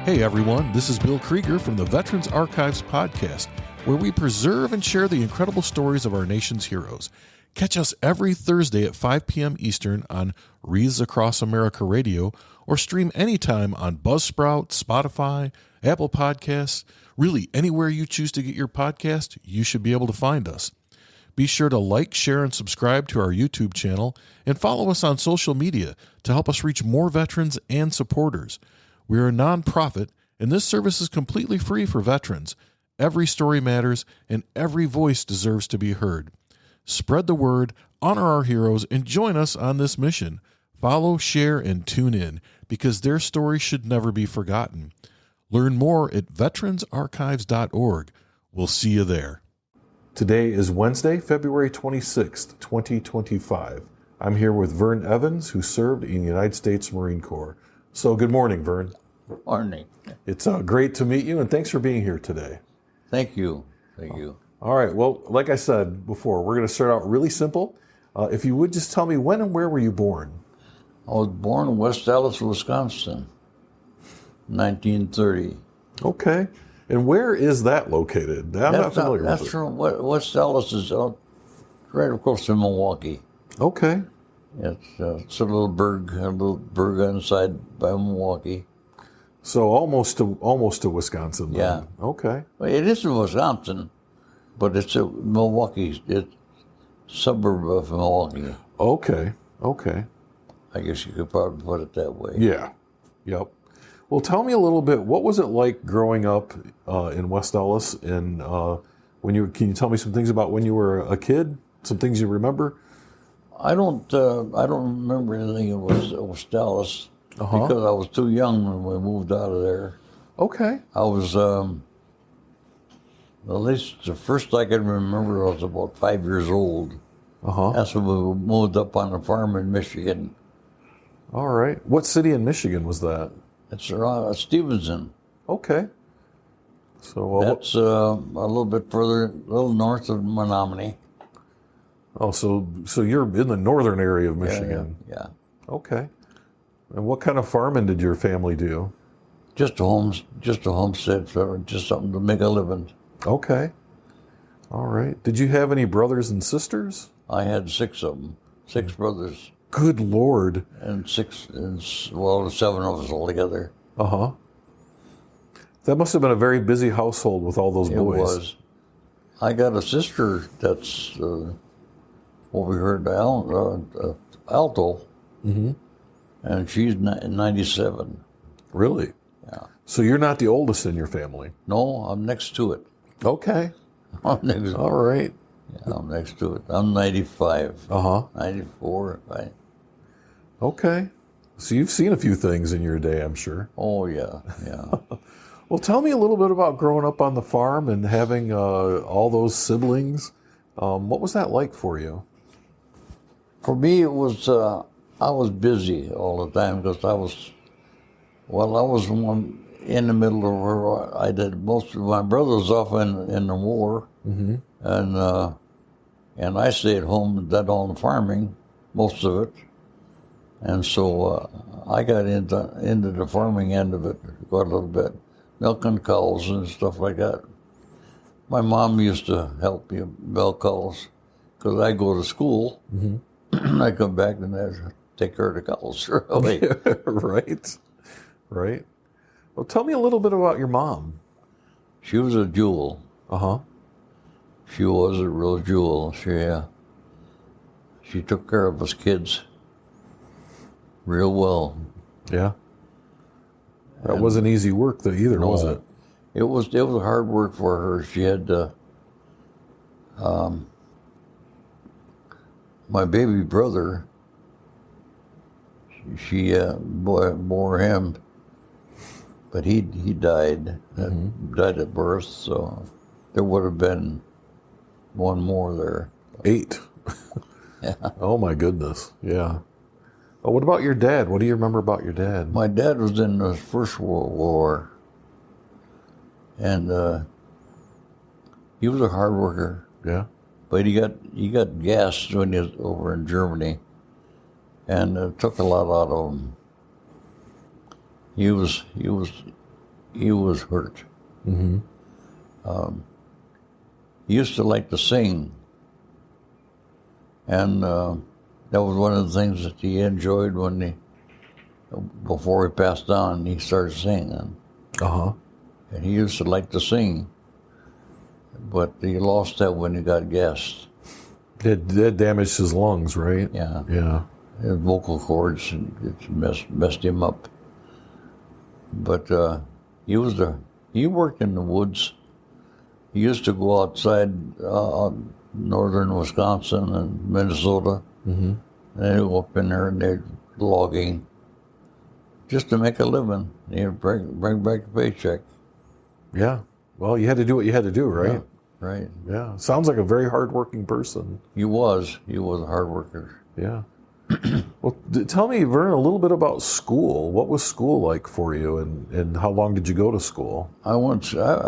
Hey everyone, this is Bill Krieger from the Veterans Archives podcast, where we preserve and share the incredible stories of our nation's heroes. Catch us every Thursday at 5 p.m. Eastern on Wreaths Across America Radio, or stream anytime on Buzzsprout, Spotify, Apple Podcasts. Really, anywhere you choose to get your podcast, you should be able to find us. Be sure to like, share, and subscribe to our YouTube channel, and follow us on social media to help us reach more veterans and supporters. We are a nonprofit, and this service is completely free for veterans. Every story matters, and every voice deserves to be heard. Spread the word, honor our heroes, and join us on this mission. Follow, share, and tune in, because their story should never be forgotten. Learn more at veteransarchives.org. We'll see you there. Today is Wednesday, February 26th, 2025. I'm here with Vern Evans, who served in the United States Marine Corps. So good morning, Vern. Good morning. It's great to meet you, and thanks for being here today. Thank you. Thank you. All right. Well, like I said before, we're going to start out really simple. If you would just tell me, when and where were you born? I was born in West Dallas, Wisconsin, 1930. Okay. And where is that located? I'm not familiar with it. That's from West Dallas is right across from Milwaukee. Okay. It's a little burg inside by Milwaukee. So almost to Wisconsin. Then. Yeah. Okay. Well, it is in Wisconsin, but it's a Milwaukee. It's a suburb of Milwaukee. Okay. I guess you could probably put it that way. Yeah. Yep. Well, tell me a little bit. What was it like growing up in West Dallas? And can you tell me some things about when you were a kid? Some things you remember? I don't remember anything in West Dallas because I was too young when we moved out of there. Okay. I was at least the first I can remember I was about 5 years old. That's when we moved up on a farm in Michigan. All right. What city in Michigan was that? It's around Stevenson. Okay. So that's a little bit further, a little north of Menominee. Oh, so you're in the northern area of Michigan. Yeah. Okay. And what kind of farming did your family do? Just a homestead, just something to make a living. Okay. All right. Did you have any brothers and sisters? I had 6 of them, 6 brothers. Good Lord. And 7 of us altogether. That must have been a very busy household with all those boys. It was. I got a sister that's over here at Alto, and she's 97. Really? Yeah. So you're not the oldest in your family? No, I'm next to it. Okay. I'm next. All right. Yeah, I'm next to it. I'm 95. 94. Okay. So you've seen a few things in your day, I'm sure. Oh, yeah. Well, tell me a little bit about growing up on the farm and having all those siblings. What was that like for you? For me, it was, I was busy all the time because I was one in the middle of where I did most of my brothers off in the war. And I stayed home and did all the farming, most of it. And so I got into the farming end of it quite a little bit, milking cows and stuff like that. My mom used to help me milk cows because I go to school. I come back and I take care of the cows. Right. Well, tell me a little bit about your mom. She was a jewel. She was a real jewel. She took care of us kids real well. Yeah. That wasn't easy work though either, was it? It was hard work for her. She had my baby brother. She bore him, but he died. Died at birth. So there would have been one more there. 8. Yeah. Oh my goodness. Yeah. Oh, what about your dad? What do you remember about your dad? My dad was in the First World War, and he was a hard worker. Yeah. But he got gassed when he was over in Germany, and it took a lot out of him. He was he was hurt. Mm-hmm. He used to like to sing, and that was one of the things that he enjoyed before he passed on. He started singing, Uh-huh. and he used to like to sing, but he lost that when he got gassed. That damaged his lungs, right? Yeah. Yeah. His vocal cords messed him up. But he worked in the woods. He used to go outside northern Wisconsin and Minnesota. Mm-hmm. And they'd go up in there and they'd logging just to make a living. He'd bring back a paycheck. Yeah. Well, you had to do what you had to do, right? Yeah, right. Yeah. Sounds like a very hardworking person. He was a hard worker. Yeah. Well, tell me, Vern, a little bit about school. What was school like for you, and how long did you go to school? I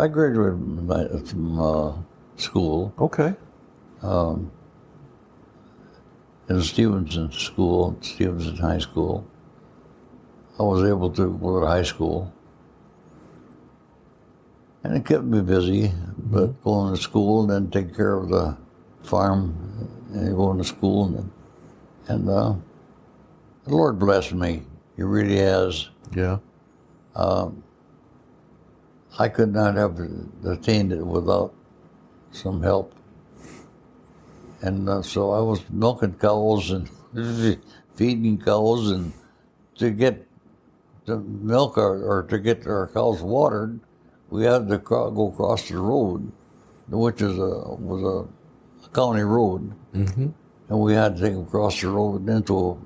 graduated from school. Okay. In Stevenson High School. I was able to go to high school. And it kept me busy, but going to school and then take care of the farm and going to school. And the Lord blessed me. He really has. Yeah. I could not have attained it without some help. And so I was milking cows and feeding cows, and to get the milk or to get our cows watered, we had to go across the road, which was a county road, and we had to take them across the road into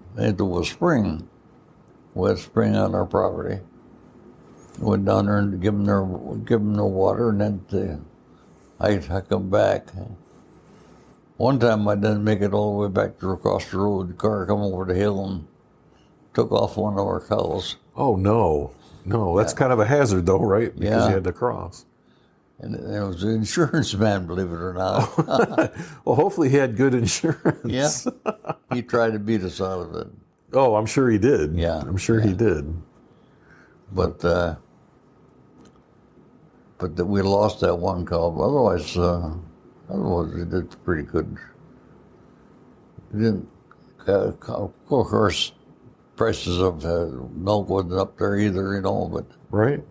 a spring. We had a spring on our property. Went down there and give them the water, and then I come back. One time I didn't make it all the way back to across the road. The car come over the hill and took off one of our cows. Oh, no. No, that's kind of a hazard, though, right? Because you had to cross. And it was the insurance man, believe it or not. Well, hopefully he had good insurance. Yeah. He tried to beat us out of it. Oh, I'm sure he did. Yeah. I'm sure he did. But we lost that one cow. But otherwise, we did pretty good. We didn't, of course, prices of milk wasn't up there either, but. Right.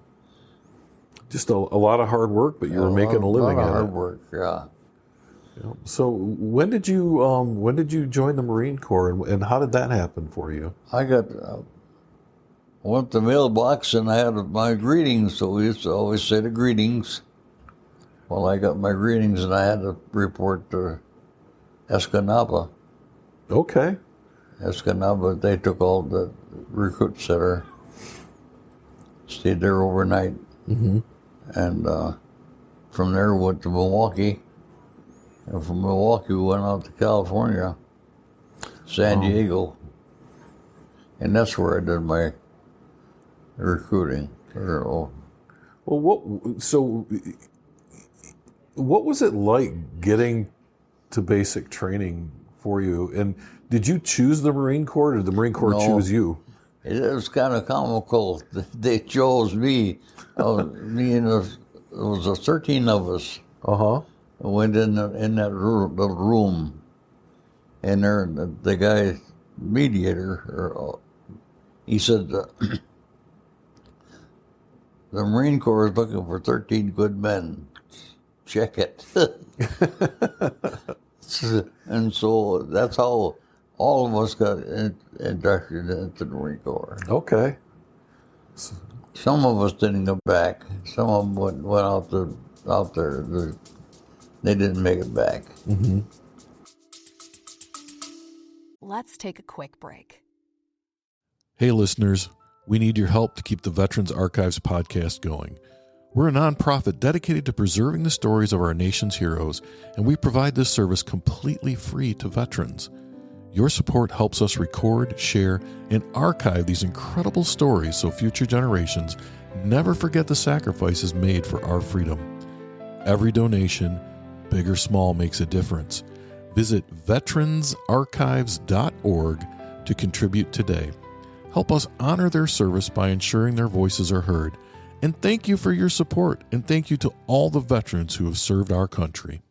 Just a lot of hard work, but you were making a living at it. A lot of hard work, yeah. Yeah. So when did you join the Marine Corps, and how did that happen for you? I went to the mailbox and I had my greetings, so we used to always say the greetings. Well, I got my greetings and I had to report to Escanaba. Okay. Escanaba, they took all the recruits that stayed there overnight. Mm-hmm. And from there we went to Milwaukee. And from Milwaukee we went out to California, San Diego. And that's where I did my recruiting. Well, what was it like getting to basic training for you? And did you choose the Marine Corps, or did the Marine Corps choose you? It was kind of comical. They chose me. There was 13 of us. Uh-huh. I went in that little room, and there the guy mediator, he said, the Marine Corps is looking for 13 good men. Check it. And so that's how all of us got inducted into the Marine Corps. Okay. Some of us didn't go back. Some of them went out there. They didn't make it back. Mm-hmm. Let's take a quick break. Hey, listeners, we need your help to keep the Veterans Archives podcast going. We're a nonprofit dedicated to preserving the stories of our nation's heroes, and we provide this service completely free to veterans. Your support helps us record, share, and archive these incredible stories so future generations never forget the sacrifices made for our freedom. Every donation, big or small, makes a difference. Visit veteransarchives.org to contribute today. Help us honor their service by ensuring their voices are heard, And thank you for your support, and thank you to all the veterans who have served our country.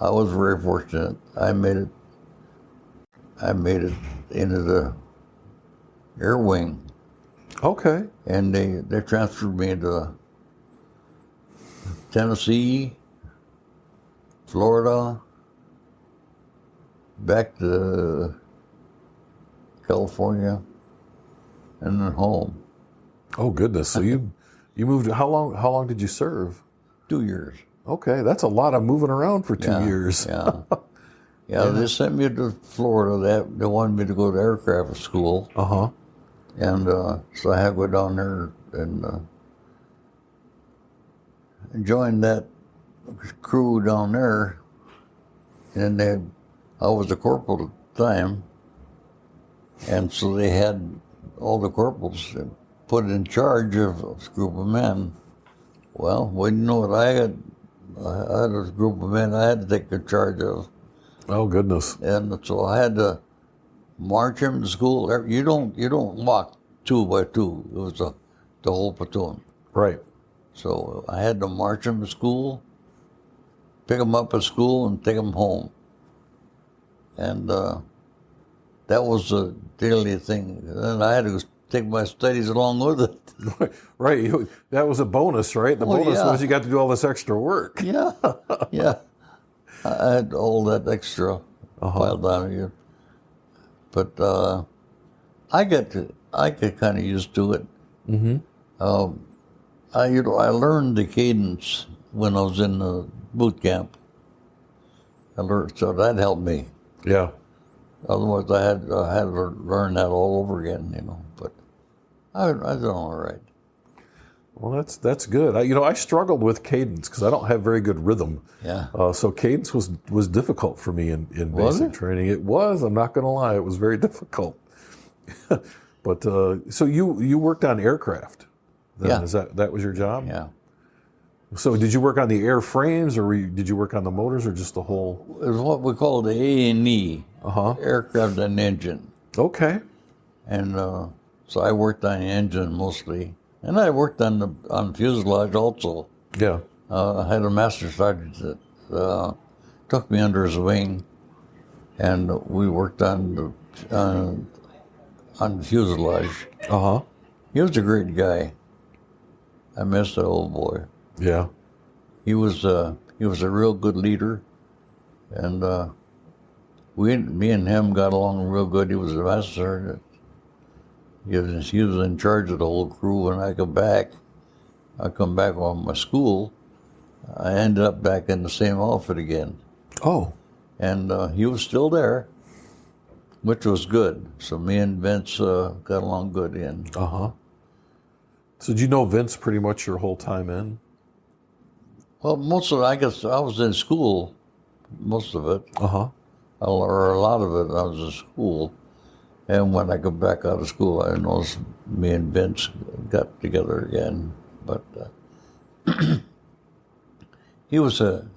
I was very fortunate. I made it into the air wing, Okay. and they transferred me to Tennessee, Florida, back to California, and then home. Oh, goodness. So you moved, how long did you serve? 2 years. Okay, that's a lot of moving around for 2 years. Yeah. Yeah, they sent me to Florida. They wanted me to go to aircraft school. Uh-huh. And so I had to go down there and join that crew down there. And I was a corporal at the time. And so they had all the corporals put in charge of a group of men. Well, wouldn't you know what, I had a group of men I had to take charge of. Oh, goodness. And so I had to march him to school. You don't walk 2 by 2. It was the whole platoon. Right. So I had to march him to school, pick him up at school, and take him home. And that was a daily thing. And I had to take my studies along with it. Right. That was a bonus, right? The bonus was you got to do all this extra work. Yeah, yeah. I had all that extra piled on you. But I get kind of used to it. Mm-hmm. I learned the cadence when I was in the boot camp. So that helped me. Yeah. Otherwise, I had to learn that all over again, But I did all right. Well, that's good. I struggled with cadence because I don't have very good rhythm. Yeah. So cadence was difficult for me in Was basic it? training. It was. I'm not going to lie. It was very difficult. But so you worked on aircraft. Then. Yeah. Is that was your job? Yeah. So did you work on the airframes, or did you work on the motors, or just the whole? It was what we call the A&E, aircraft and engine. Okay. And so I worked on the engine mostly. And I worked on the fuselage also. Yeah. I had a master sergeant that took me under his wing, and we worked on the fuselage. Uh-huh. He was a great guy. I miss that old boy. Yeah. He was a real good leader, and me and him got along real good. He was a master sergeant. He was in charge of the whole crew. When I come back on my school, I ended up back in the same outfit again. Oh. And he was still there, which was good. So me and Vince got along good again. Uh-huh. So did you know Vince pretty much your whole time in? Well, most of it, I guess I was in school, most of it. Uh-huh. Or a lot of it, I was in school. And when I got back out of school, I noticed me and Vince got together again. But he was a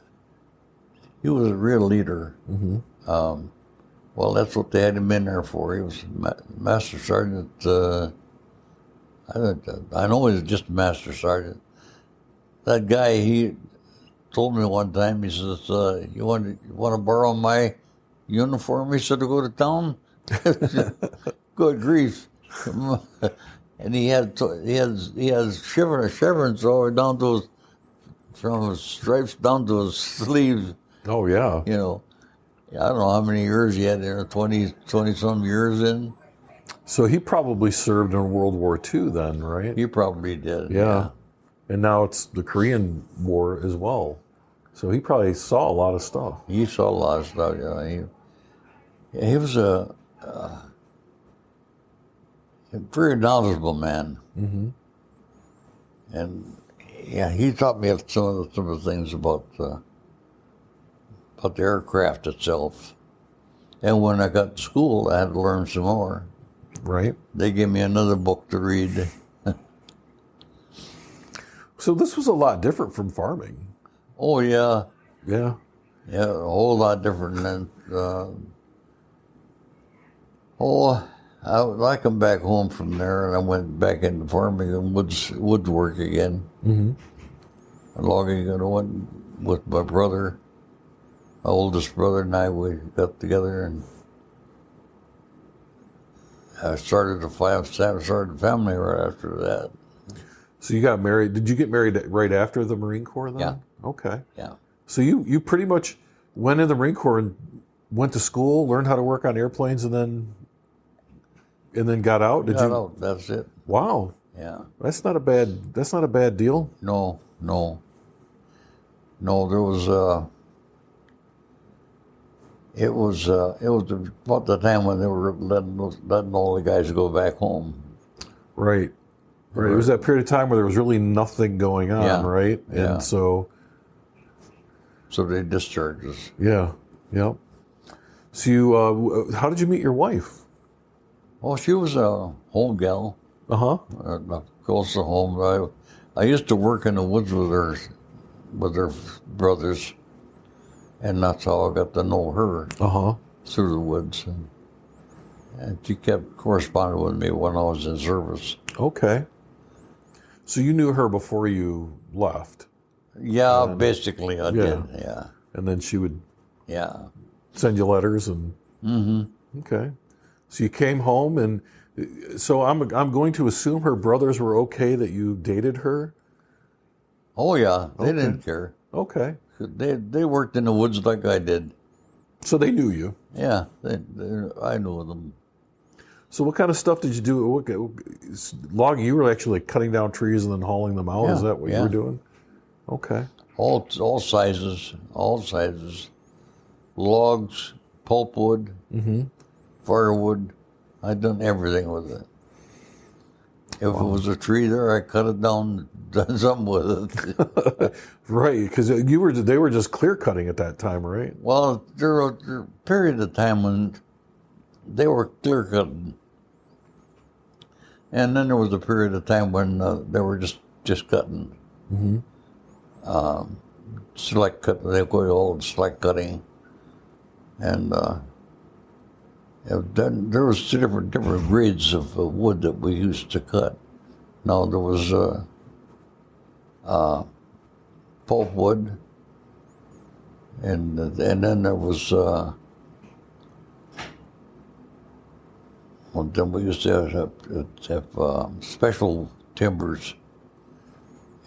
real leader. Mm-hmm. Well, that's what they had him in there for. He was master sergeant. I know he was just a master sergeant. That guy, he told me one time, he says, you want to borrow my uniform? He said, to go to town? Good grief. And he has chevrons all the way down to from his stripes down to his sleeves. Oh, yeah. I don't know how many years he had there, 20 some years in. So he probably served in World War II then, right? He probably did. Yeah. And now it's the Korean War as well. So he probably saw a lot of stuff. He saw a lot of stuff, He was a very knowledgeable man. Mm-hmm. And he taught me some of the things about the aircraft itself. And when I got to school, I had to learn some more. Right. They gave me another book to read. So this was a lot different from farming. Oh, yeah. Yeah. Yeah, a whole lot different than... I come back home from there, and I went back into farming and woods work again. Mm-hmm. Logging, and I went with my brother, my oldest brother, and I. We got together, and I started a family right after that. So you got married. Did you get married right after the Marine Corps then? Yeah. Okay. Yeah. So you pretty much went in the Marine Corps and went to school, learned how to work on airplanes, and then got out. Got out. That's it. Wow. Yeah. That's not a bad deal. No. There was it was about the time when they were letting all the guys go back home. Right. Right. It was that period of time where there was really nothing going on, Yeah. right? Yeah. And so they discharged us. Yeah. Yep. So you, how did you meet your wife? Well, she was a home gal. Uh-huh. Close to home. I used to work in the woods with her brothers, and that's how I got to know her. Uh-huh. Through the woods, and she kept corresponding with me when I was in service. Okay. So you knew her before you left. Yeah, basically I did. Yeah. And then she would send you letters and. Mm-hmm. Okay. So you came home, and so I'm going to assume her brothers were okay that you dated her. Oh yeah, they didn't care. Okay. They worked in the woods like I did. So they knew you. Yeah, I knew them. So what kind of stuff did you do? Logging, you were actually cutting down trees and then hauling them out? Yeah, Is that what you were doing? Okay. All sizes. Logs, pulpwood, firewood. I'd done everything with it. If it was a tree there, I cut it down, done something with it. Right, because they were just clear cutting at that time, right? Well, there was a period of time when they were clear cutting, and then there was a period of time when they were just cutting. Select cut. They call it old select cutting, and then there was two different grades of wood that we used to cut. Now there was pulpwood, and then there was then we used to have special timbers,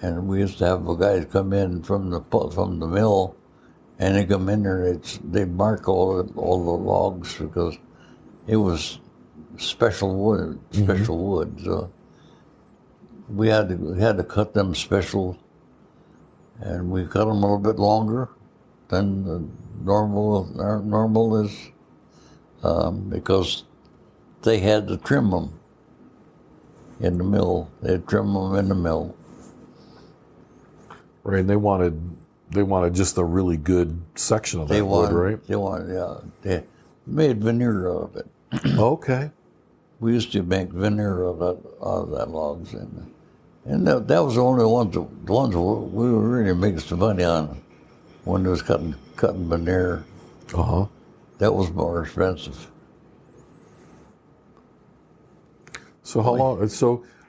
and we used to have a guy come in from the mill, and they come in there. They'd mark all the logs because it was special wood. So we had to cut them special, and we cut them a little bit longer than the normal is, because they had to trim them in the mill. They'd trim them in the mill. Right, and they wanted just a really good section of that wood, right? They made veneer out of it. Okay. We used to make veneer out of that logs, and that was the only ones we were really making some money on when it was cutting veneer. Uh-huh. That was more expensive. So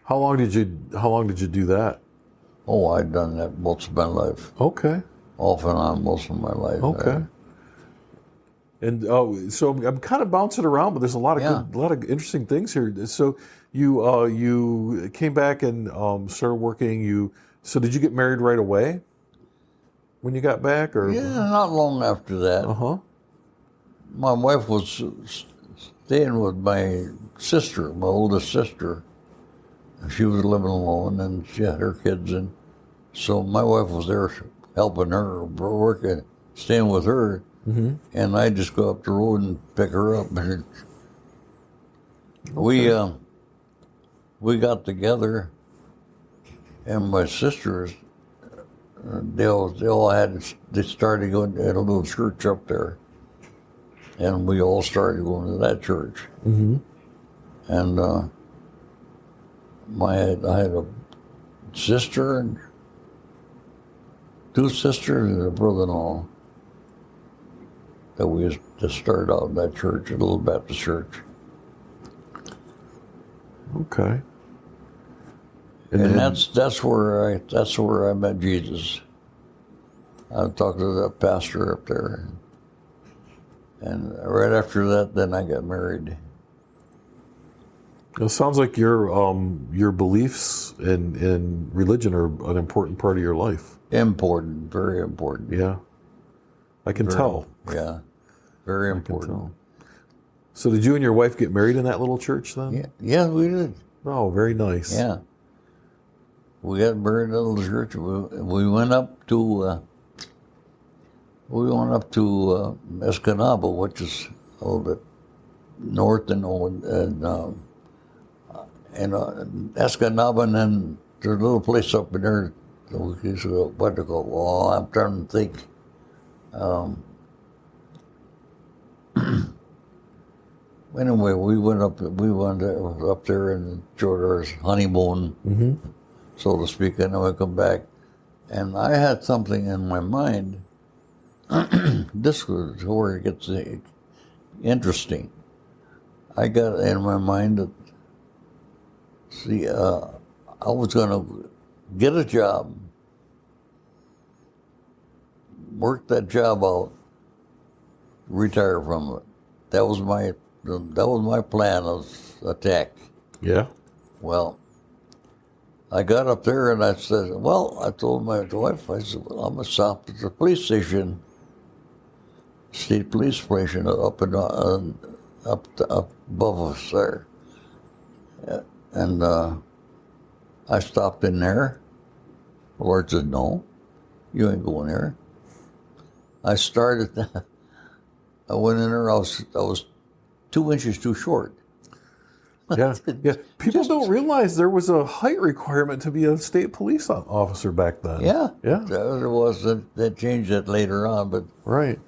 how long did you do that? Oh, I'd done that most of my life. Okay. Off and on most of my life. Okay. And so I'm kind of bouncing around, but there's a lot of interesting things here. So you came back and started working. So did you get married right away when you got back, or? Yeah, not long after that. Uh-huh. My wife was staying with my sister, my oldest sister. She was living alone, and she had her kids, and so my wife was there helping her, working, staying with her, and I just go up the road and pick her up. And we got together, and my sisters, they started going to a little church up there, and we all started going to that church, and. I had a sister and two sisters and a brother-in-law that we used to start out in that church, a little Baptist church. Okay. And then- that's where I met Jesus. I talked to the pastor up there, and right after that, then I got married. It sounds like your beliefs in religion are an important part of your life. Important, very important. Yeah, I can tell. Yeah, very I can important. tell. So did you and your wife get married in that little church then? Yeah, we did. Oh, very nice. Yeah, we got married in a little church. We went up to Escanaba, which is a little bit north and Escanaba, and then there's a little place up in there. What to go? Well, I'm trying to think. Anyway, we went up there and enjoyed our honeymoon, so to speak, and then we come back, and I had something in my mind. This was where it gets interesting. I got in my mind that, I was going to get a job, work that job out, retire from it. That was my plan of attack. Yeah. Well, I got up there and I said, I told my wife, I said, well, I'm going to stop at the police station, state police station up above us there. And I stopped in there. The Lord said, no, you ain't going there. I went in there, I was 2 inches too short. Yeah. People don't realize there was a height requirement to be a state police officer back then. Yeah. Yeah. There was. They changed that later on, but... Right.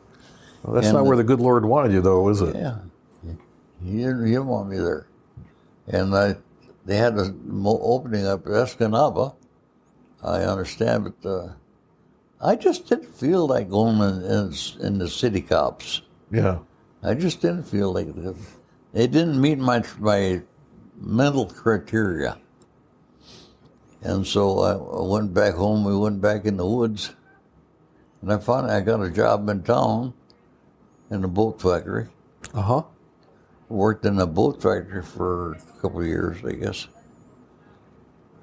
Well, that's not where the good Lord wanted you, though, is it? Yeah. He didn't want me there. And they had an opening up at Escanaba, I understand, but I just didn't feel like going in the city cops. Yeah. I just didn't feel like it. It didn't meet my mental criteria. And so I went back home. We went back in the woods. And I got a job in town in a boat factory. Uh-huh. Worked in a boat factory for a couple of years, I guess.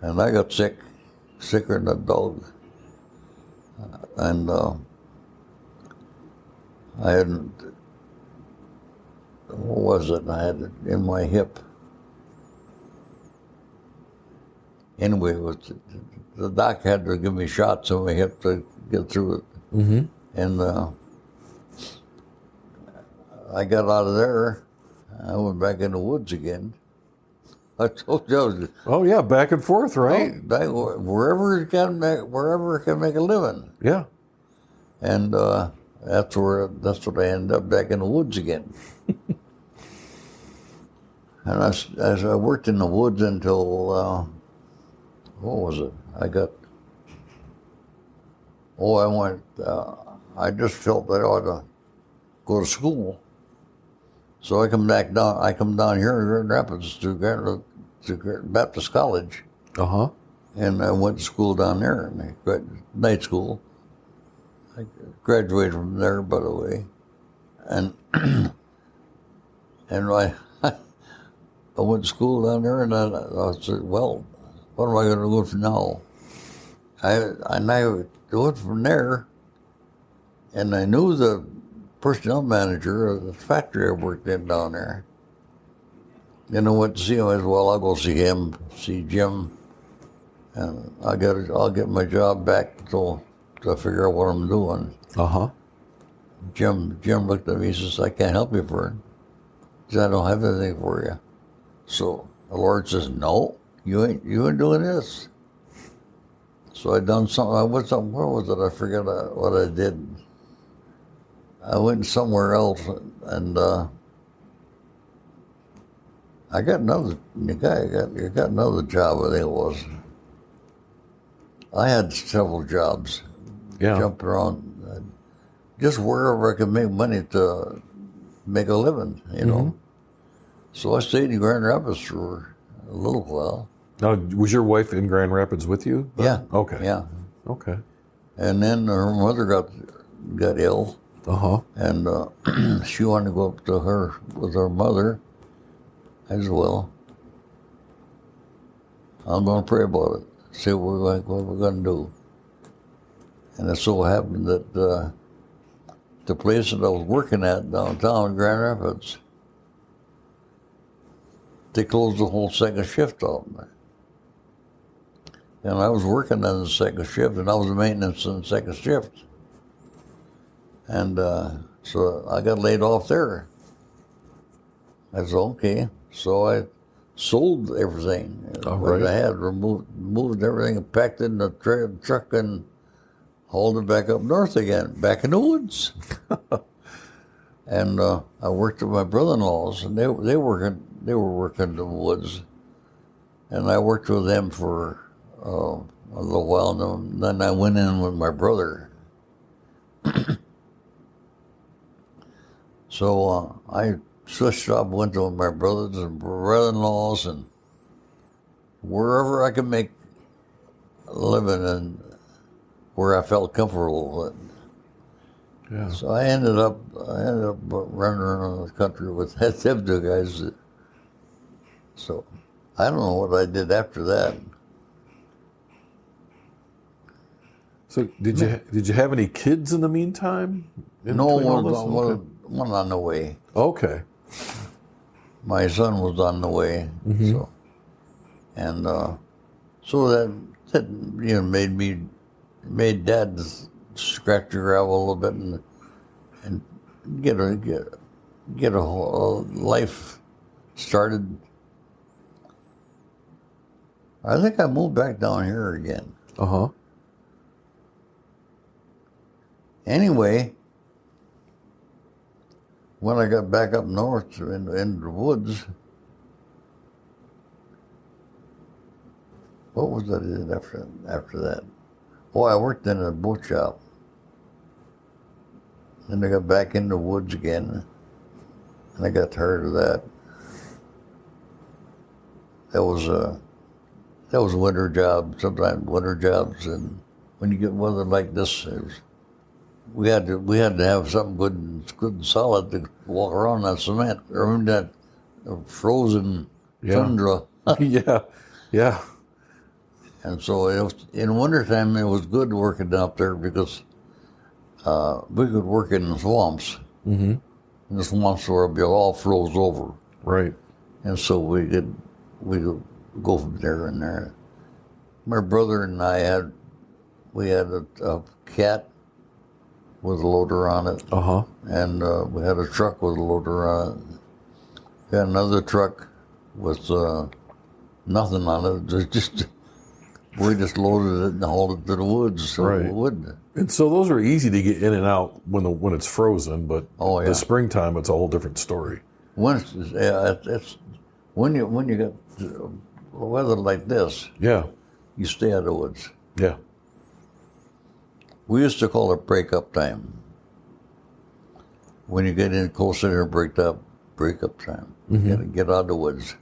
And I got sicker than a dog. And I hadn't... What was it? I had it in my hip. Anyway, the doc had to give me shots in my hip to get through it. Mm-hmm. And I got out of there. I went back in the woods again. I told you I was... Oh, yeah, back and forth, right? Wherever it can make a living. Yeah. And that's what I ended up back in the woods again. And as I worked in the woods until, what was it? I just felt that I ought to go to school. So I come down here in Grand Rapids to Baptist College. Uh-huh. And I went to school down there, night school. I graduated from there, by the way. And I went to school down there, and I said, well, what am I going to do from now? I went from there, and I knew the personnel manager of the factory I worked in down there. And I went to see him. I said, well, I'll go see Jim, and I'll get my job back to figure out what I'm doing. Uh-huh. Jim looked at me and says, I can't help you, Vern. He said, I don't have anything for you. So the Lord says, no, you ain't doing this. So I done something. Where was it? I forget what I did. I went somewhere else, and I got another. You got another job. I think it was. I had several jobs. Yeah. Jumped around, just wherever I could make money to make a living. You know. So I stayed in Grand Rapids for a little while. Now, was your wife in Grand Rapids with you then? Yeah. Okay. Yeah. Okay. And then her mother got ill, Uh-huh. and she wanted to go up to her with her mother as well. I'm going to pray about it, see what we're going to do. And it so happened that the place that I was working at downtown in Grand Rapids, they closed the whole second shift out there. And I was working on the second shift, and I was maintenance in the second shift. And so I got laid off there. I said, okay. So I sold everything. All what right. I had, moved everything, and packed it in the truck, and hauled it back up north again, back in the woods. And I worked with my brother-in-laws, and they were working in the woods. And I worked with them for a little while, and then I went in with my brother. So I switched up, went to my brothers and brother-in-laws, and wherever I could make a living and where I felt comfortable with. Yeah. So I ended up running around the country with them two guys. So I don't know what I did after that. So did you have any kids in the meantime? No, between all this? Okay. one on the way. Okay. My son was on the way, so, and so that made Dad scratch the gravel a little bit and get a whole life started. I think I moved back down here again. Uh-huh. Anyway, when I got back up north in the woods, what was I did after that? Oh, I worked in a boat shop. Then I got back in the woods again, and I got tired of that. That was a winter job. Sometimes winter jobs, and when you get weather like this, we had to have something good and solid to walk around on cement or in that frozen tundra. Yeah. And so in wintertime, it was good working up there because we could work in the swamps. Mm-hmm. And the swamps were all froze over. Right. And so we could go from there and there. My brother and I had a cat with a loader on it. Uh-huh. And we had a truck with a loader on it. We had another truck with nothing on it. We just loaded it and hauled it to the woods, so Right. it wouldn't. And so those are easy to get in and out when it's frozen, but the springtime, it's a whole different story. It's when you get weather like this, Yeah. you stay out of the woods. Yeah. We used to call it break-up time. When you get in closer to break-up time. Mm-hmm. Get out of the woods.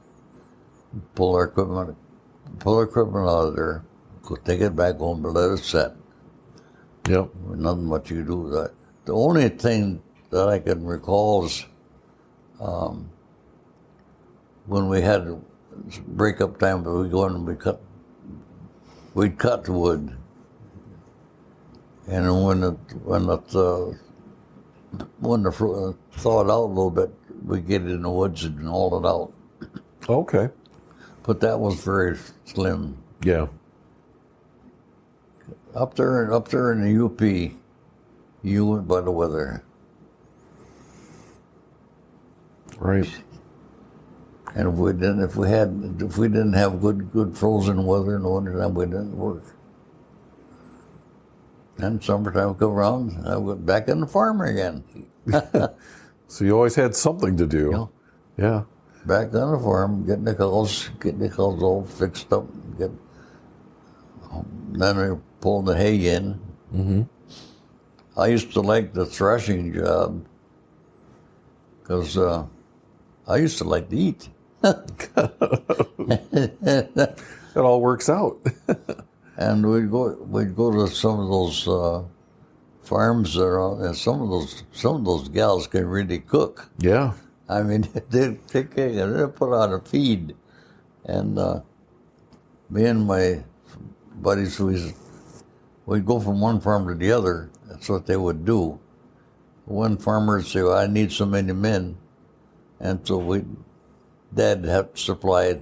Pull our equipment out of there, go take it back home and let it set. Yep. Nothing much you can do with that. The only thing that I can recall is when we had break-up time, but we go in and we'd cut the wood. And then when it thawed out a little bit, we get it in the woods and haul it out. Okay. But that was very slim. Yeah. Up there in the UP, you went by the weather. Right. And if we didn't have good frozen weather in the wintertime, we didn't work. And summertime would come around, I went back in the farm again. So you always had something to do. Yeah. Back on the farm, getting the cows all fixed up. Then we pulled the hay in. Mm-hmm. I used to like the threshing job because I used to like to eat. It all works out. And we'd go to some of those farms there, and some of those gals can really cook. Yeah. I mean, they put on a feed, and me and my buddies, we'd go from one farm to the other. That's what they would do. One farmer would say, well, I need so many men, and so Dad had to supply a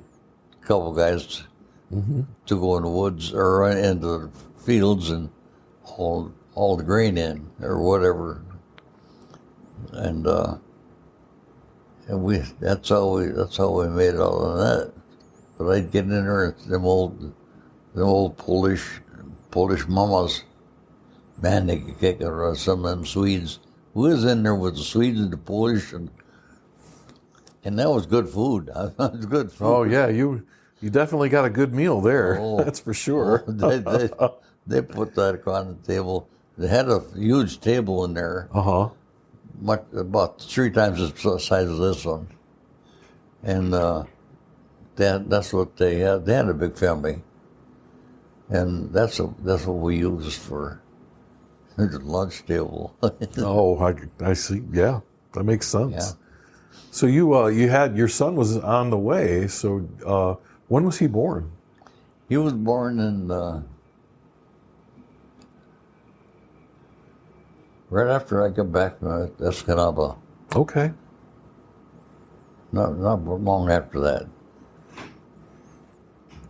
couple guys to go in the woods or into the fields and haul the grain in or whatever, and that's how we made all of that. But I'd get in there and them old Polish mamas, man, they could kick it around some of them Swedes. We was in there with the Swedes and the Polish, and that was good food. That was good food. Oh yeah, you definitely got a good meal there. Oh. That's for sure. They put that on the table. They had a huge table in there. About 3 times the size of this one, and that's what they had. They had a big family, and that's what we used for the lunch table. Oh, I see. Yeah, that makes sense. Yeah. So you had your son was on the way. So when was he born? He was born in right after I got back from Escanaba. Okay. Not long after that.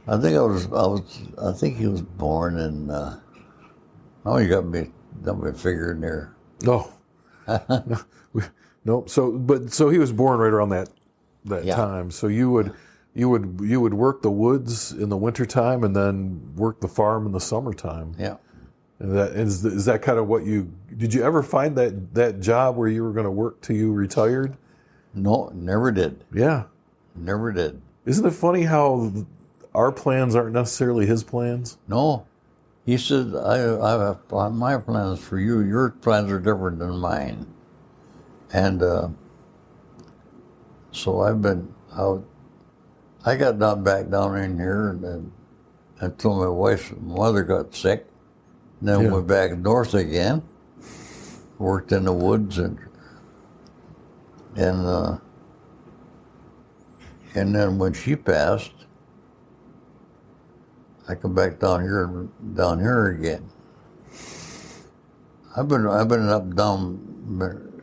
I think he was born in. Oh, you got me figuring there. Oh. Nope. So he was born right around that Yeah. time. So you would work the woods in the wintertime and then work the farm in the summertime. Yeah. And is that kind of what did you ever find that job where you were going to work till you retired? No, never did. Yeah. Never did. Isn't it funny how our plans aren't necessarily his plans? No. He said, I have my plans for you. Your plans are different than mine. And so I've been out. I got back down in here and until my wife's mother got sick. Then went back north again. Worked in the woods and then when she passed, I come back down here again. I've been up down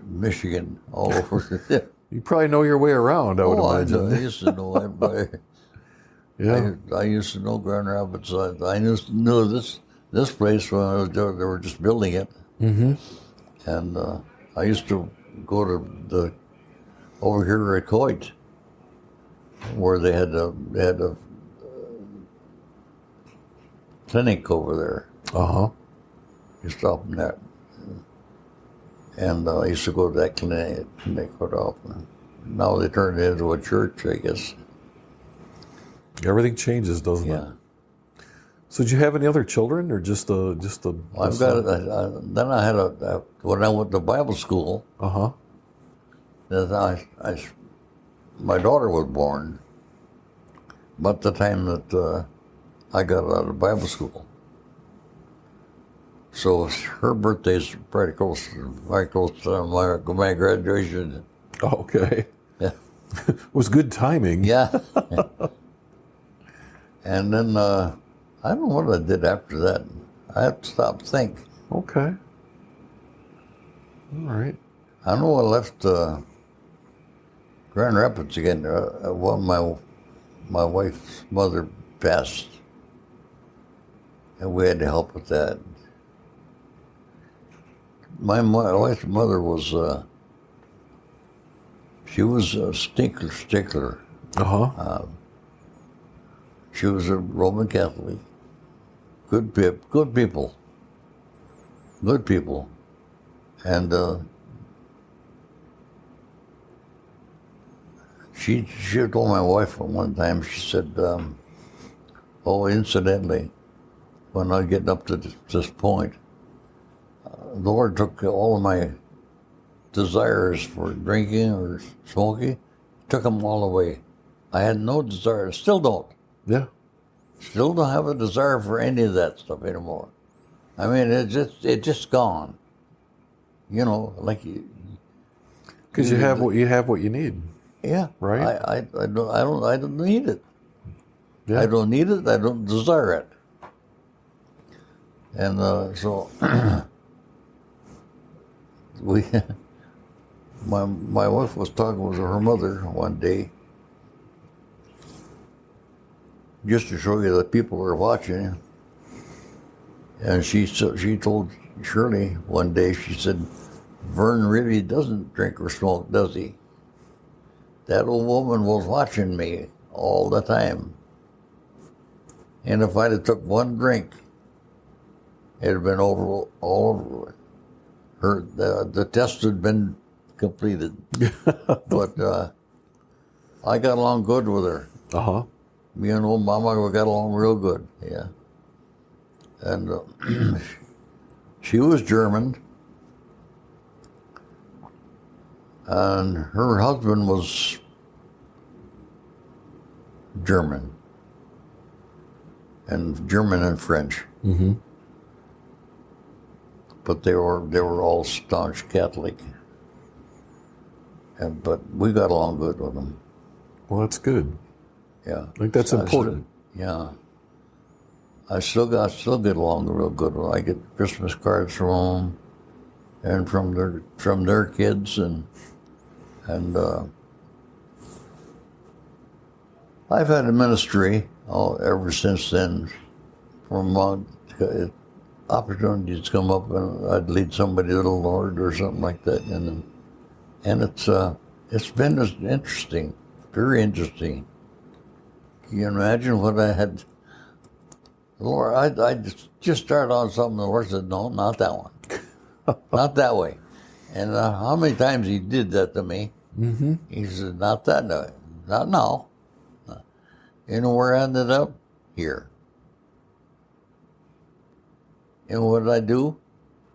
Michigan all over. You probably know your way around, I would imagine. I used to know everybody. Yeah. I used to know Grand Rapids. I knew this place when I was there. They were just building it. Mm-hmm. And I used to go to over here at Coit, where they had a clinic over there. You stop in that. And I used to go to that clinic quite often. Now they turned it into a church, I guess. Everything changes, doesn't it? Yeah. So did you have any other children, or just a? I've got. Then I had when I went to Bible school. Then my daughter was born. About the time that I got out of Bible school. So her birthday's pretty close to my graduation. Oh, okay. Yeah. It was good timing. Yeah. And then I don't know what I did after that. I have to stop and think. Okay. All right. I know I left Grand Rapids again when my wife's mother passed, and we had to help with that. My wife's mother was she was a stickler. She was a Roman Catholic. Good people. And she told my wife one time, she said, oh, incidentally, when I was getting up to this point, the Lord took all of my desires for drinking or smoking, took them all away. I had no desire, still don't. Yeah. Still don't have a desire for any of that stuff anymore. I mean, it's just gone. You know, like Because you have what you need. yeah, Right? I don't need it. Yeah. I don't need it. I don't desire it. And so we, my wife was talking with her mother one day, just to show you that people were watching. And she told Shirley one day, she said, "Vern really doesn't drink or smoke, does he? That old woman was watching me all the time. And if I'd have took one drink, it'd have been all over. The test had been completed." But I got along good with her. Uh-huh. Me and old Mama, we got along real good, yeah. And she was German, and her husband was German and French. Mm-hmm. But they were all staunch Catholic. But we got along good with them. Well, that's good. Yeah, I think that's important. I still get along real good. I get Christmas cards from them, and from their kids, and I've had a ministry ever since then. From opportunities come up, and I'd lead somebody to the Lord or something like that, and it's been interesting, very interesting. Can you imagine what I had? Lord, I just started on something. The Lord said, "No, not that one, not that way." And how many times He did that to me? Mm-hmm. He said, "Not that way, not now." You know where I ended up? Here. And what did I do?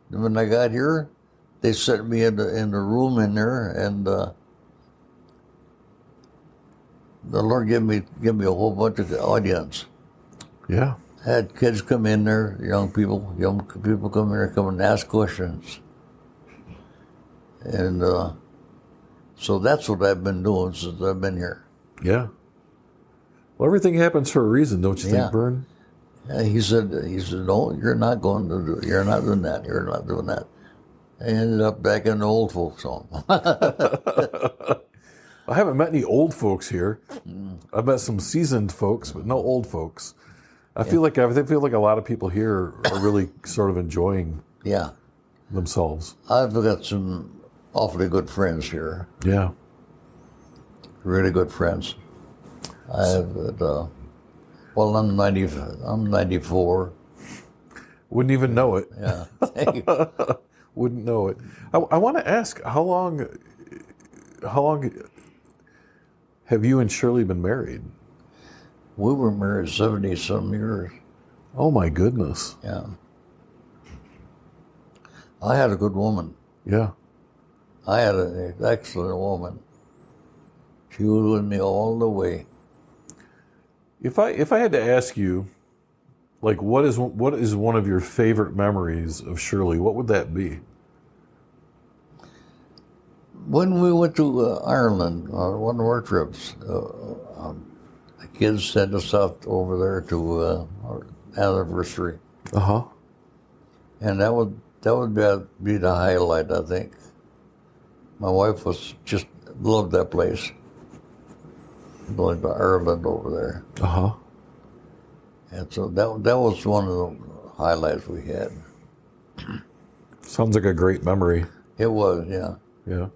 When I got here, they set me in the room in there, and the Lord gave me a whole bunch of audience. Yeah. I had kids come in there, young people come in there, come and ask questions. And so that's what I've been doing since I've been here. Yeah. Well, everything happens for a reason, don't you think, Vern? Yeah, he said, "No, you're not going to do it. You're not doing that. You're not doing that." I ended up back in the old folks' home. I haven't met any old folks here. I've met some seasoned folks, but no old folks. I feel like a lot of people here are really sort of enjoying themselves. I've got some awfully good friends here. Yeah. Really good friends. I have, well, I'm 94. Wouldn't even know it. Yeah. Thank you. Wouldn't know it. I want to ask, how long have you and Shirley been married? We were married 70-some years. Oh, my goodness. Yeah. I had a good woman. Yeah. I had an excellent woman. She was with me all the way. If I had to ask you, like, what is one of your favorite memories of Shirley, what would that be? When we went to Ireland on one of our trips, the kids sent us out over there to our anniversary. Uh-huh. And that would be the highlight, I think. My wife was just loved that place. Going to Ireland over there. Uh-huh. And so that was one of the highlights we had. Sounds like a great memory. It was, yeah. Yeah.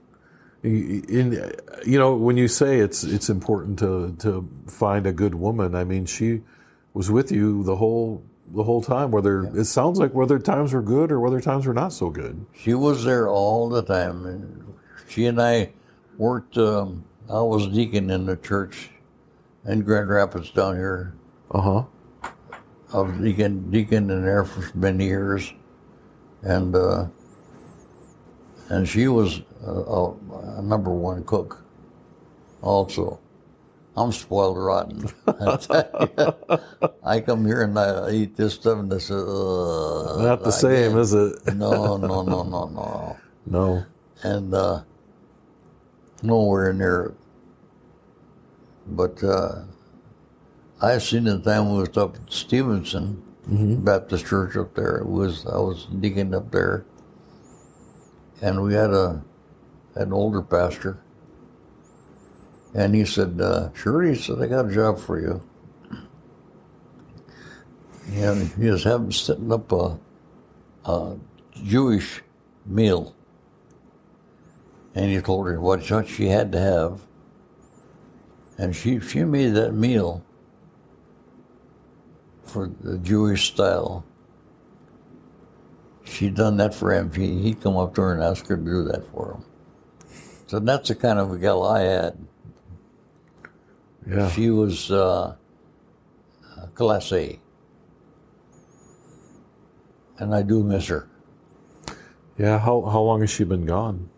When you say it's important to find a good woman, I mean, she was with you the whole time. It sounds like whether times were good or whether times were not so good. She was there all the time. And she and I worked. I was deacon in the church in Grand Rapids down here. Uh-huh. I was deacon in there for many years, and she was a number one cook also. I'm spoiled rotten. I come here and I eat this stuff and they say, Not the same, is it? No. No. And nowhere near it. But I seen the time we was up at Stevenson Baptist Church up there. I was deacon up there, and we had an older pastor, and he said, "Sure," he said, "I got a job for you." And he was setting up a Jewish meal, and he told her what she had to have. And she made that meal for the Jewish style. She'd done that for him. He'd come up to her and ask her to do that for him. So that's the kind of a gal I had. Yeah. She was Class A. And I do miss her. Yeah. How long has she been gone?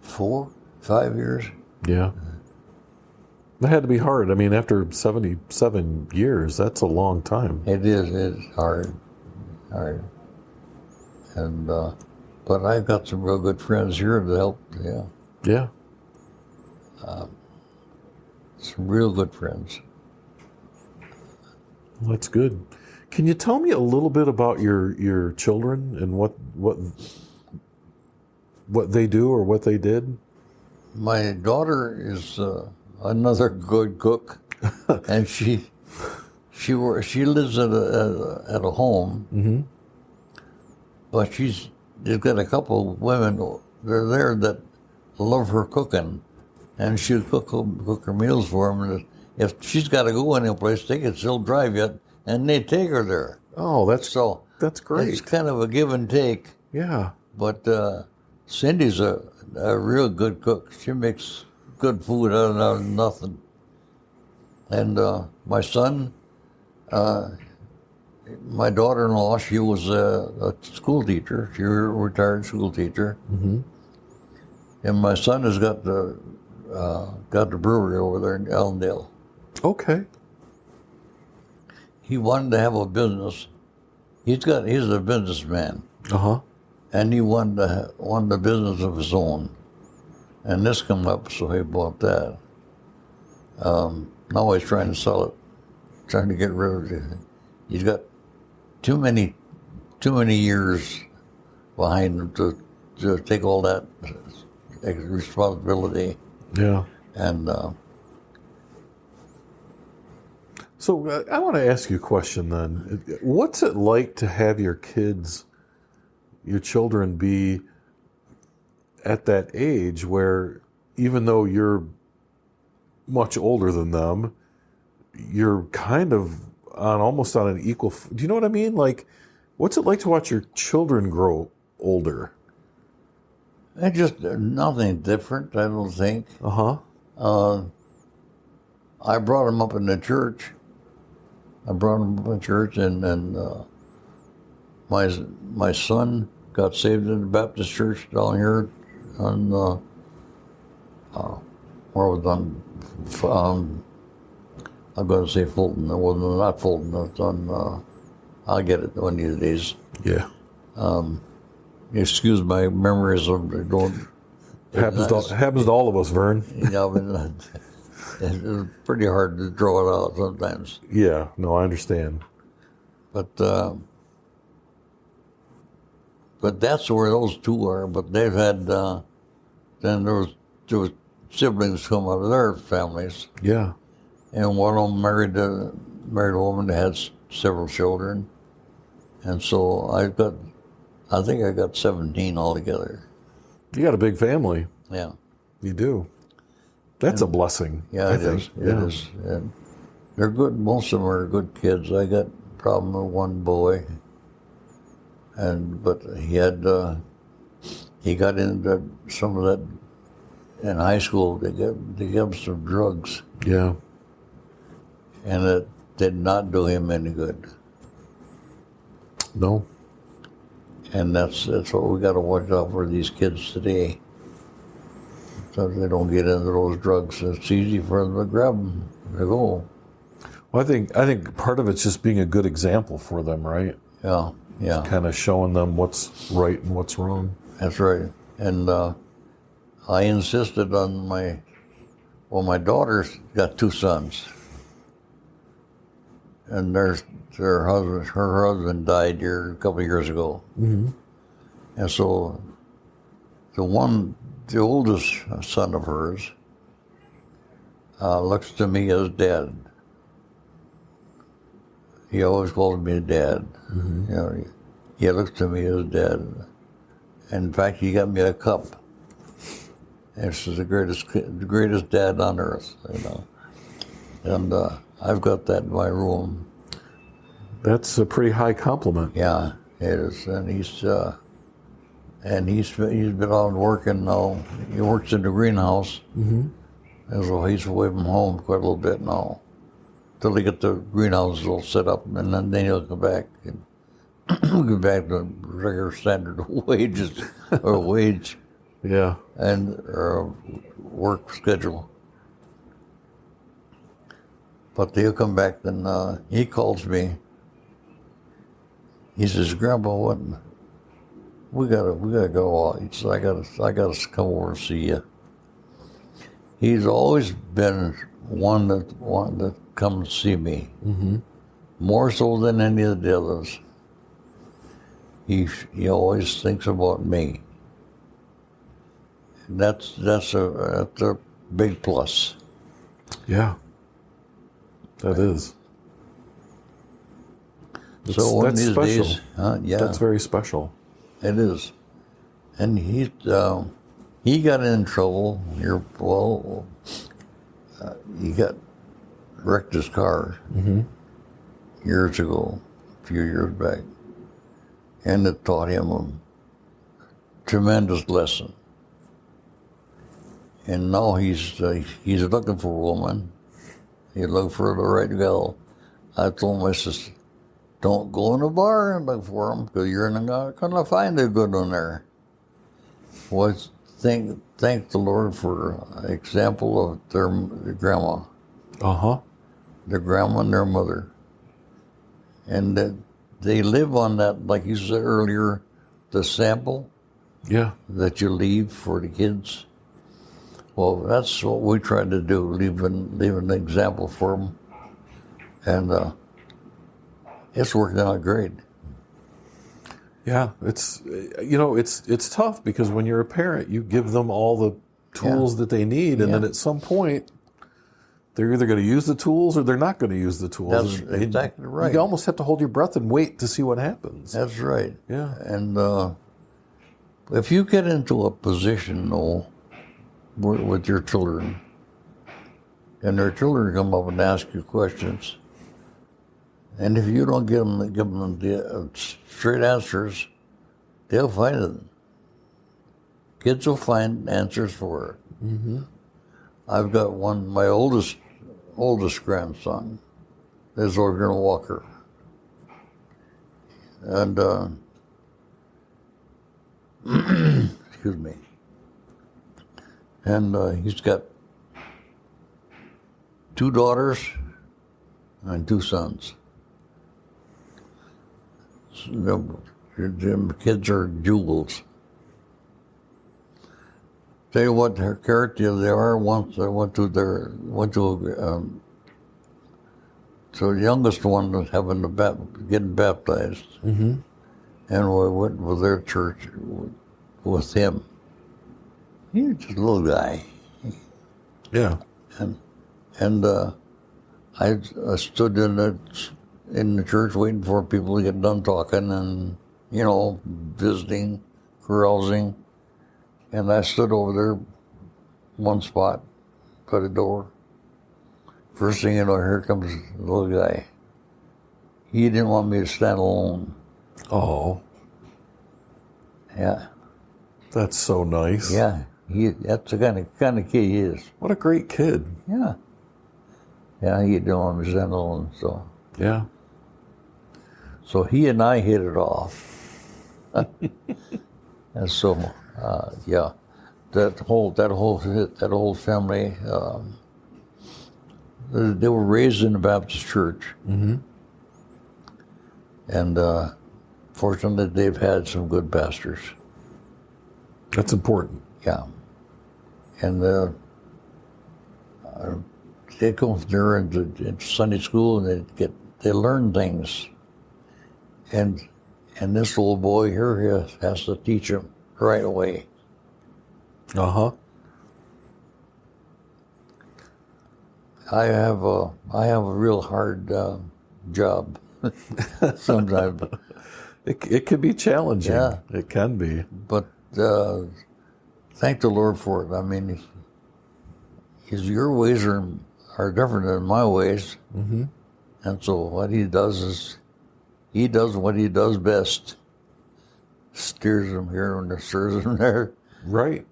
4, 5 years. Yeah. That had to be hard. I mean, after 77 years, that's a long time. It's hard. And, but I've got some real good friends here to help, yeah. Yeah. Some real good friends. Well, that's good. Can you tell me a little bit about your children and what they do or what they did? My daughter is another good cook, and she lives at a home, but she's got a couple of women. They're there that love her cooking, and she'll cook her meals for them. And if she's got to go any place, they can still drive yet, and they take her there. Oh, that's great. It's kind of a give and take. Yeah. But Cindy's a real good cook. She makes good food out of nothing. And my son, my daughter-in-law, she was a school teacher. She was a retired school teacher. And my son has got the brewery over there in Ellendale. Okay. He wanted to have a business. He's a businessman. Uh-huh. And he wanted a business of his own. And this came up, so he bought that. Now he's trying to sell it, trying to get rid of it. He's got too many years behind him to take all that responsibility. Yeah. And So I want to ask you a question then. What's it like to have your children be at that age where even though you're much older than them, you're kind of almost on an equal... Do you know what I mean? Like, what's it like to watch your children grow older? it's just nothing different, I don't think. Uh-huh. I brought him up in the church. And my son got saved in the Baptist church down here on where was on I'm going to say Fulton. It wasn't not Fulton. It's on. I'll get it one of these days. Yeah. Excuse my memories of don't. Happens to all of us, Vern. Yeah, but it's pretty hard to draw it out sometimes. Yeah. No, I understand. But that's where those two are. But they've had then there was siblings come out of their families. Yeah. And one of them married a woman that had several children. And so I think I got 17 altogether. You got a big family. Yeah. You do. That's a blessing. Yeah, it is. It is. And they're good. Most of them are good kids. I got a problem with one boy. But he got into some of that in high school. They gave him some drugs. Yeah. And it did not do him any good. No. And that's what we got to watch out for these kids today, so they don't get into those drugs. It's easy for them to grab them to go. Well, I think part of it's just being a good example for them, right? Yeah, yeah. Kind of showing them what's right and what's wrong. That's right. And I insisted on my daughter's got 2 sons, and her husband died here a couple of years ago. Mm-hmm. And so the oldest son of hers looks to me as dad. He always called me dad. Mm-hmm. You know, he looks to me as dad. And in fact, he got me a cup. And this is the greatest dad on earth, you know. And I've got that in my room. That's a pretty high compliment. Yeah, it is. And he's been out working now. He works in the greenhouse. Mm-hmm. And so he's away from home quite a little bit now, till they get the greenhouses all set up, and then he'll come back and get back to regular standard wages or wage. Yeah. And work schedule. But he'll come back, and he calls me. He says, "Grandpa, what? We gotta go out." He says, "I gotta come over and see you." He's always been one that come to see me, mm-hmm. more so than any of the others. He always thinks about me. And that's a big plus. Yeah, that is. So one of these special. days, yeah, that's very special. It is. And he got in trouble here. Well, he got wrecked his car years ago, a few years back, and it taught him a tremendous lesson. And now he's looking for a woman. He's looking for the right girl. I told my sister, "Don't go in a bar and look for him, because you're not going to find a good one there." Well, thank the Lord for an example of their grandma. Uh-huh. Their grandma and their mother. And that they live on that, like you said earlier, the sample that you leave for the kids. Well, that's what we try to do, leave an example for them. And it's working out great. Yeah, it's tough, because when you're a parent, you give them all the tools that they need, and then at some point, they're either going to use the tools or they're not going to use the tools. That's exactly right. You almost have to hold your breath and wait to see what happens. That's right. Yeah. And if you get into a position, though, with your children, and their children come up and ask you questions, and if you don't give them the straight answers, they'll find it. Kids will find answers for it. Mm-hmm. I've got my oldest grandson is Organ Walker, and excuse me, and he's got 2 daughters and 2 sons. The kids are jewels. Tell you what, her character they are. Once I went to so the youngest one was getting baptized, mm-hmm. and we went with their church with him. He was just a little guy. Yeah, and I stood in the church waiting for people to get done talking and visiting, carousing. And I stood over there, one spot, by the door. First thing you know, here comes the little guy. He didn't want me to stand alone. Oh. Yeah. That's so nice. Yeah. That's the kind of kid he is. What a great kid. Yeah. Yeah, he didn't want me to stand alone, so. Yeah. So he and I hit it off. And so, yeah, that whole family, they were raised in the Baptist church, and fortunately, they've had some good pastors. That's important. Yeah, and they go there into Sunday school, and they learn things, and this little boy here has to teach them right away. Uh-huh. I have a real hard job sometimes, It can be challenging. Yeah. It can be. but thank the Lord for it. I mean, your ways are different than my ways, and so what he does is he does what he does best: steers them here and steers them there. Right.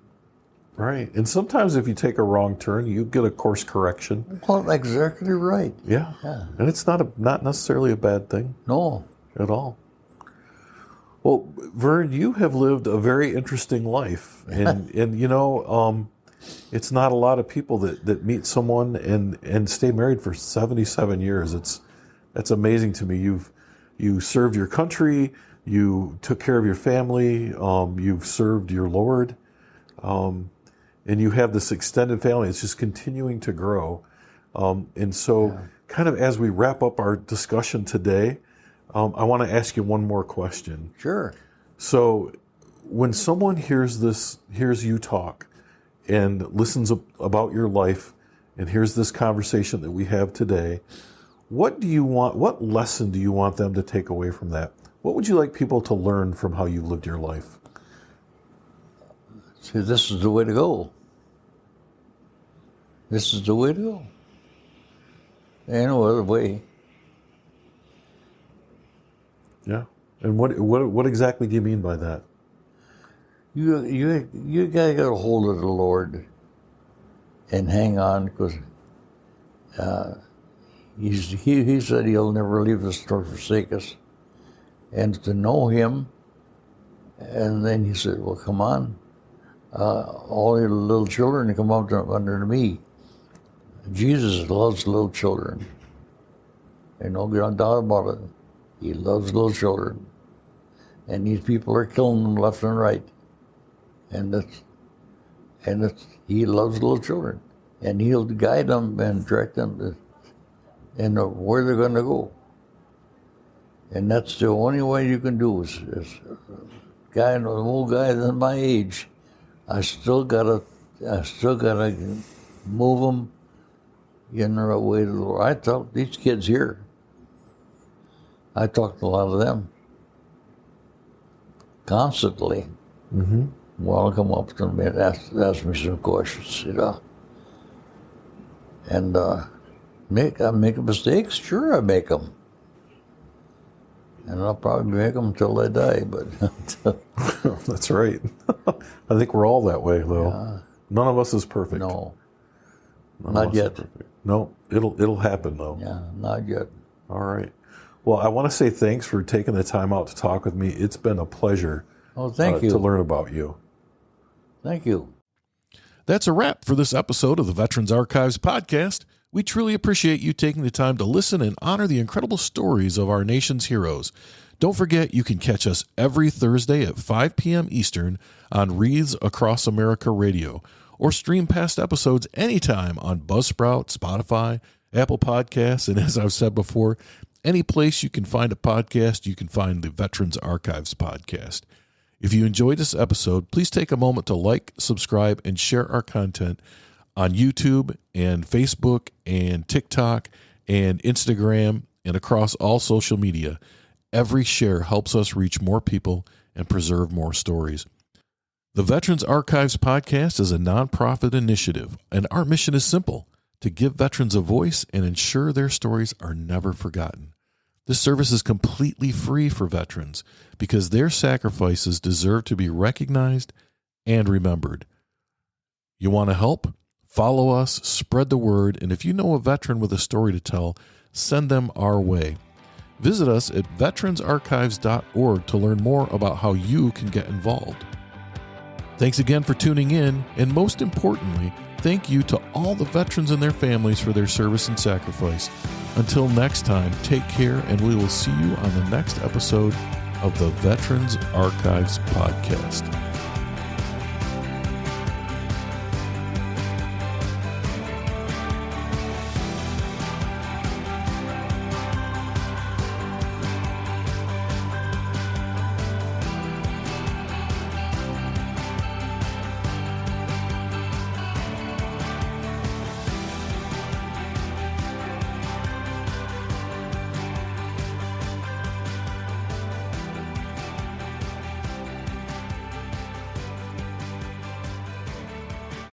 Right. And sometimes if you take a wrong turn, you get a course correction. Well, exactly right. Yeah. And it's not necessarily a bad thing No, at all. Well, Vern, you have lived a very interesting life. And it's not a lot of people that meet someone and stay married for 77 years. That's amazing to me. You served your country, you took care of your family, you've served your Lord, and you have this extended family. It's just continuing to grow. And so kind of as we wrap up our discussion today, I want to ask you one more question. sure. So when someone hears you talk and listens about your life and hears this conversation that we have today, what lesson do you want them to take away from that? What would you like people to learn from how you've lived your life? See, this is the way to go. This is the way to go. There ain't no other way. Yeah. And what exactly do you mean by that? You gotta get a hold of the Lord and hang on, because he said he'll never leave us nor forsake us, and to know him. And then he said, "Well, come on, all your little children, come up under me." Jesus loves little children. Ain't no doubt about it. He loves little children, and these people are killing them left and right. And he loves little children, and he'll guide them and direct them and where they're going to go. And that's the only way you can do is an old guy than my age. I still gotta move them in the right way to the Lord. I talk these kids here. I talk to a lot of them constantly. Mm-hmm. Well, I'll come up to them and ask me some questions, And I make mistakes? Sure, I make them. And I'll probably make them until I die, but... That's right. I think we're all that way, though. Yeah. None of us is perfect. No, None not of us yet. is perfect. No, it'll happen, though. Yeah, not yet. All right. Well, I want to say thanks for taking the time out to talk with me. It's been a pleasure Thank you. to learn about you. Thank you. That's a wrap for this episode of the Veterans Archives podcast. We truly appreciate you taking the time to listen and honor the incredible stories of our nation's heroes. Don't forget, you can catch us every Thursday at 5 p.m. Eastern on Wreaths Across America Radio, or stream past episodes anytime on Buzzsprout, Spotify, Apple Podcasts, and as I've said before, any place you can find a podcast, you can find the Veterans Archives podcast. If you enjoyed this episode, please take a moment to like, subscribe, and share our content on YouTube and Facebook and TikTok and Instagram and across all social media. Every share helps us reach more people and preserve more stories. The Veterans Archives podcast is a nonprofit initiative, and our mission is simple: to give veterans a voice and ensure their stories are never forgotten. This service is completely free for veterans because their sacrifices deserve to be recognized and remembered. You want to help? Follow us, spread the word, and if you know a veteran with a story to tell, send them our way. Visit us at veteransarchives.org to learn more about how you can get involved. Thanks again for tuning in, and most importantly, thank you to all the veterans and their families for their service and sacrifice. Until next time, take care, and we will see you on the next episode of the Veterans Archives Podcast.